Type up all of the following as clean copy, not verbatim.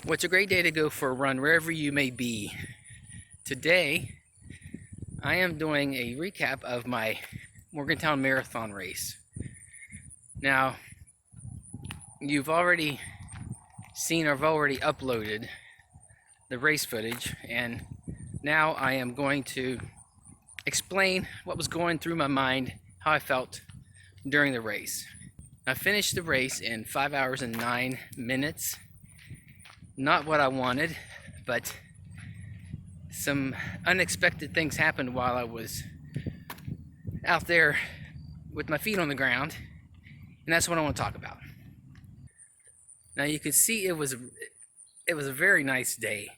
Well, it's a great day to go for a run wherever you may be. Today, I am doing a recap of my Morgantown marathon race. Now, you've already seen or I've already uploaded the race footage, and now I am going to explain what was going through my mind, how I felt during the race. I finished the race in 5 hours and 9 minutes. Not what I wanted, but some unexpected things happened while I was out there with my feet on the ground, and that's what I want to talk about. Now you can see it was a very nice day.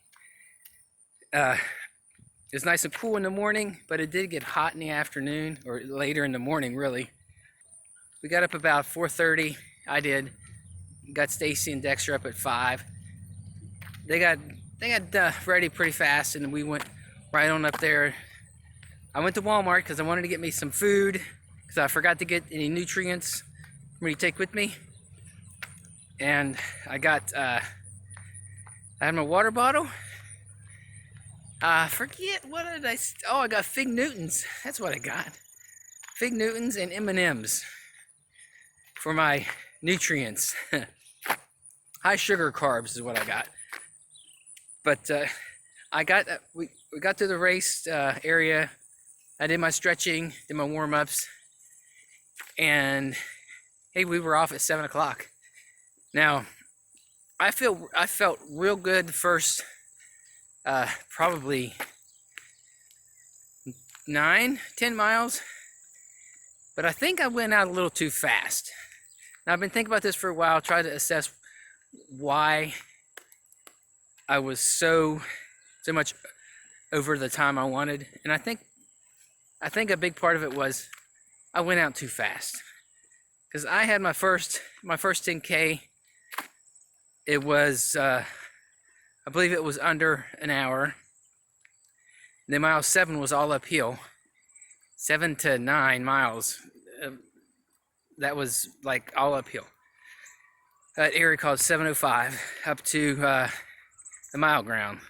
It was nice and cool in the morning, but it did get hot in the afternoon, or later in the morning really. We got up about 4:30. I did. Got Stacy and Dexter up at 5. They got ready pretty fast, and we went right on up there. I went to Walmart because I wanted to get me some food because I forgot to get any nutrients for me to take with me. And I had my water bottle. Forget what did I got Fig Newtons. That's what I got. Fig Newtons and M&Ms for my nutrients. High sugar carbs is what I got. But we got to the race area. I did my stretching, did my warm-ups, and hey, we were off at 7 o'clock. Now, I felt real good the first probably 9-10 miles, but I think I went out a little too fast. Now, I've been thinking about this for a while, trying to assess why I was so much over the time I wanted, and I think a big part of it was I went out too fast. Because I had my first 10K. It was I believe it was under an hour. And then mile 7 was all uphill. 7 to 9 miles. That was like all uphill. That area called 705 up to the mile ground.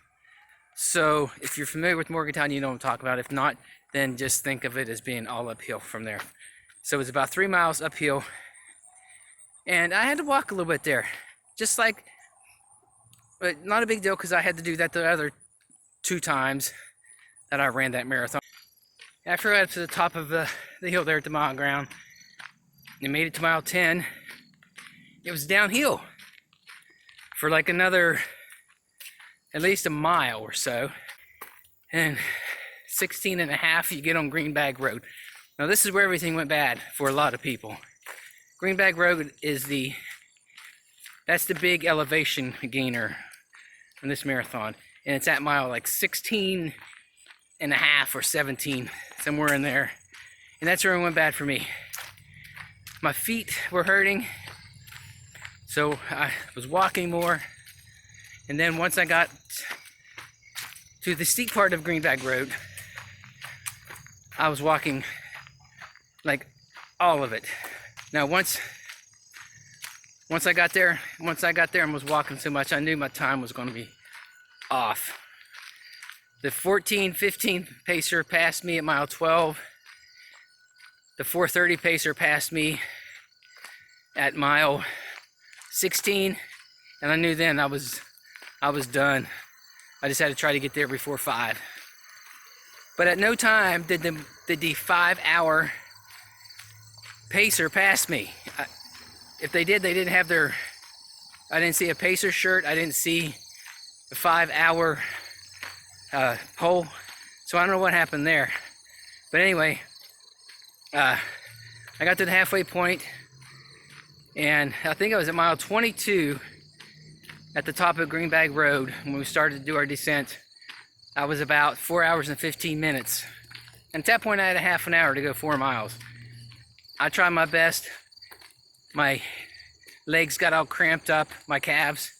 So if you're familiar with Morgantown, you know what I'm talking about. If not, then just think of it as being all uphill from there. So it was about 3 miles uphill, and I had to walk a little bit there, but not a big deal because I had to do that the other 2 times that I ran that marathon. After I got to the top of the hill there at the mile ground and made it to mile 10, it was downhill for like another at least a mile or so, and 16 and a half you get on Greenbag Road. Now this is where everything went bad for a lot of people. Greenbag Road is that's the big elevation gainer on this marathon, and it's at mile like 16 and a half or 17, somewhere in there, and that's where it went bad for me. My feet were hurting, so I was walking more. And then once I got to the steep part of Greenbag Road, I was walking like all of it. Now once I got there and was walking so much, I knew my time was going to be off. The 14-15 pacer passed me at mile 12. The 4:30 pacer passed me at mile 16, and I knew then I was done. I just had to try to get there before 5. But at no time did the 5 hour pacer pass me. If they did, they didn't have I didn't see a pacer shirt. I didn't see the 5 hour pole. So I don't know what happened there. But anyway, I got to the halfway point, and I think I was at mile 22 at the top of Greenbag Road when we started to do our descent. I was about 4 hours and 15 minutes. And at that point I had a half an hour to go 4 miles. I tried my best. My legs got all cramped up, my calves.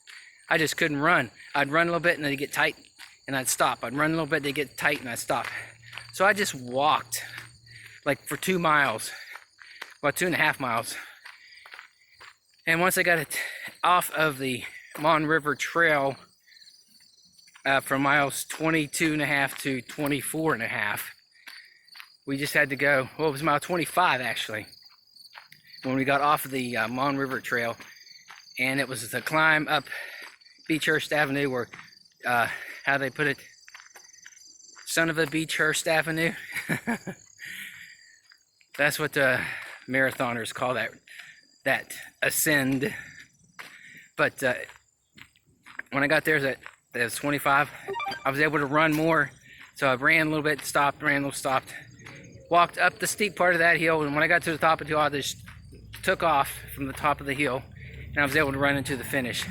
I just couldn't run. I'd run a little bit and then they'd get tight and I'd stop. I'd run a little bit, they'd get tight and I'd stop. So I just walked like for 2 miles, well 2.5 miles. And once I got it off of the Mon River Trail from miles 22.5 to 24.5. We just had to go, well, it was mile 25 actually, when we got off of the Mon River Trail, and it was the climb up Beechhurst Avenue, or how they put it, son of a Beechhurst Avenue. That's what the marathoners call that ascend. But when I got there, that was 25. I was able to run more, so I ran a little bit, stopped, ran a little, stopped, walked up the steep part of that hill, and when I got to the top of the hill, I just took off from the top of the hill, and I was able to run into the finish.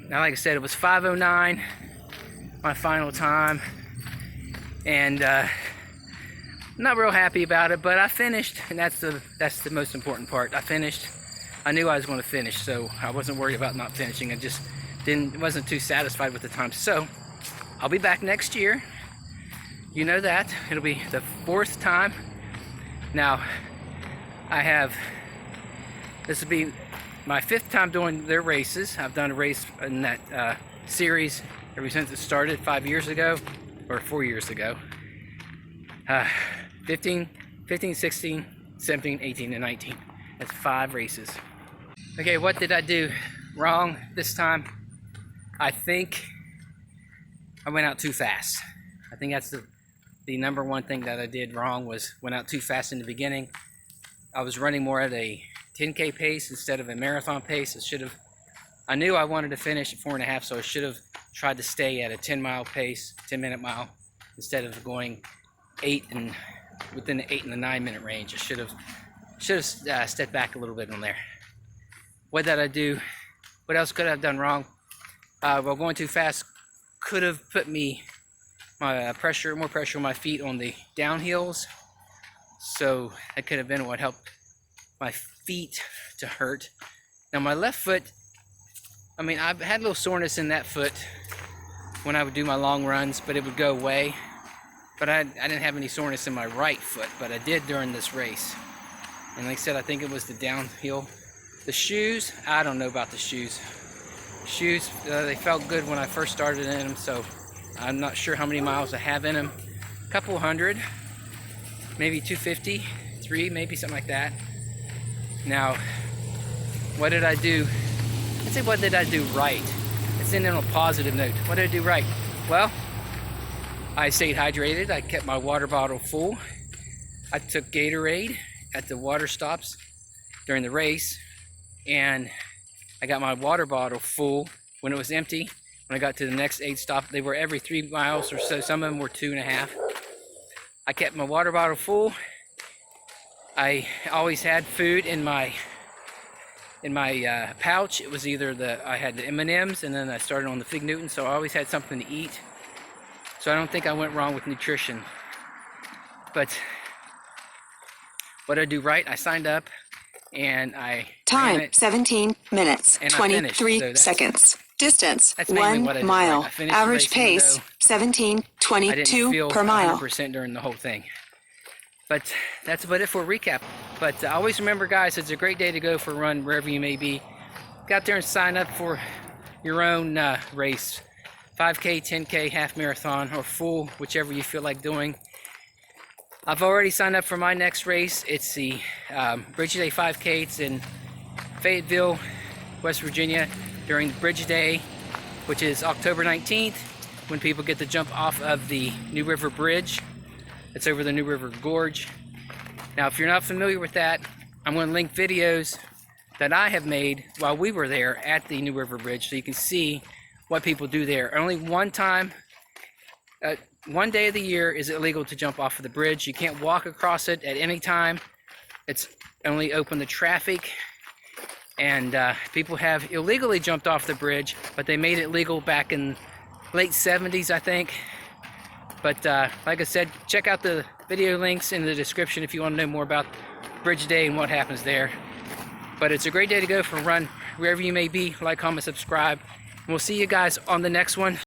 Now, like I said, it was 5:09, my final time, and I'm not real happy about it, but I finished, and that's the most important part. I finished. I knew I was going to finish, so I wasn't worried about not finishing. I just wasn't too satisfied with the time. So I'll be back next year. You know that. It'll be the 4th time. Now, this will be my 5th time doing their races. I've done a race in that series ever since it started 5 years ago, or 4 years ago. 15, 16, 17, 18, and 19. That's 5 races. Okay, what did I do wrong this time? I think I went out too fast. I think that's the number one thing that I did wrong, was went out too fast in the beginning. I was running more at a 10K pace instead of a marathon pace. I knew I wanted to finish at 4.5, so I should have tried to stay at a 10-mile pace, 10-minute mile, instead of going 8 and within the 8 and the 9-minute range. I should have stepped back a little bit on there. What did I do? What else could I have done wrong? Well, going too fast could have put more pressure on my feet on the downhills. So that could have been what helped my feet to hurt. Now my left foot, I mean, I've had a little soreness in that foot when I would do my long runs, but it would go away. But I didn't have any soreness in my right foot, but I did during this race. And like I said, I think it was the downhill. The shoes, I don't know about the shoes. Shoes, they felt good when I first started in them, so I'm not sure how many miles I have in them. A couple hundred, maybe 250, 3, maybe something like that. Now, what did I do? Let's say, what did I do right? Let's end on a positive note. What did I do right? Well, I stayed hydrated. I kept my water bottle full. I took Gatorade at the water stops during the race, and I got my water bottle full when it was empty. When I got to the next 8 stop, they were every 3 miles or so. Some of them were 2.5. I kept my water bottle full. I always had food in my pouch. It was either I had the M&Ms, and then I started on the Fig Newton, so I always had something to eat. So I don't think I went wrong with nutrition. But what I do right, I signed up, and I time it, 17 minutes 23 seconds. Distance 1 mile. Right. Average pace 17:22 per mile. 100% during the whole thing. But that's about it for a recap. But always remember, guys, it's a great day to go for a run wherever you may be. Get out there and sign up for your own race. 5K, 10K, half marathon, or full, whichever you feel like doing. I've already signed up for my next race. It's the Bridge Day 5K. It's in Fayetteville, West Virginia, during Bridge Day, which is October 19th, when people get to jump off of the New River Bridge. It's over the New River Gorge. Now, if you're not familiar with that, I'm going to link videos that I have made while we were there at the New River Bridge, so you can see what people do there. Only one day of the year is it illegal to jump off of the bridge. You can't walk across it at any time. It's only open to traffic, and people have illegally jumped off the bridge, but they made it legal back in late 70s, I think. But like I said, check out the video links in the description if you want to know more about Bridge Day and what happens there. But it's a great day to go for a run wherever you may be. Like, comment, subscribe. And we'll see you guys on the next one.